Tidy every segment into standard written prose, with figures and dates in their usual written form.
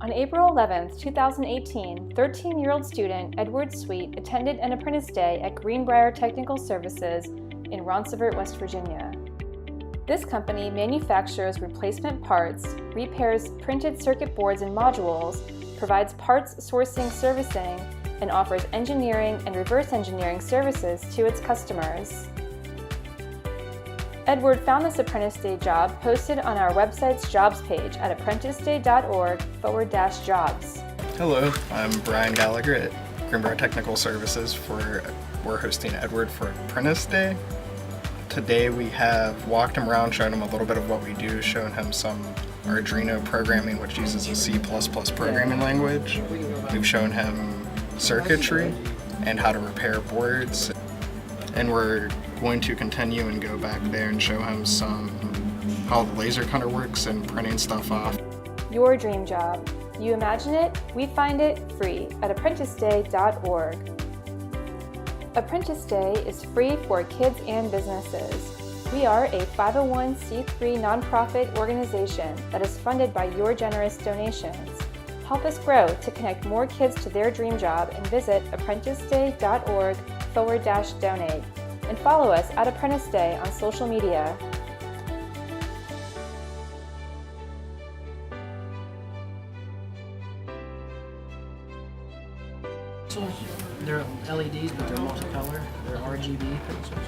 On April 11, 2018, 13-year-old student Edward Sweet attended an Apprentice Day at Greenbrier Technical Services in Ronceverte, West Virginia. This company manufactures replacement parts, repairs printed circuit boards and modules, provides parts sourcing, servicing, and offers engineering and reverse engineering services to its customers. Edward found this Apprentice Day job posted on our website's jobs page at apprenticeday.org/jobs. Hello, I'm Brian Gallagher at Greenbrier Technical Services. We're hosting Edward for Apprentice Day. Today we have walked him around, shown him a little bit of what we do, shown him some Arduino programming, which uses a C++ programming language. We've shown him circuitry and how to repair boards. And we're going to continue and go back there and show him how the laser cutter works and printing stuff off. Your dream job. You imagine it, we find it free at ApprenticeDay.org. Apprentice Day is free for kids and businesses. We are a 501c3 nonprofit organization that is funded by your generous donations. Help us grow to connect more kids to their dream job and visit ApprenticeDay.org/donate and follow us at Apprentice Day on social media. They're LEDs, but they're multicolor. They're RGB pixels.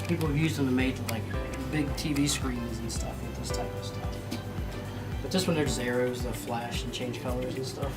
People have used them to make like big TV screens and stuff with this type of stuff. But this one, there's arrows that flash and change colors and stuff.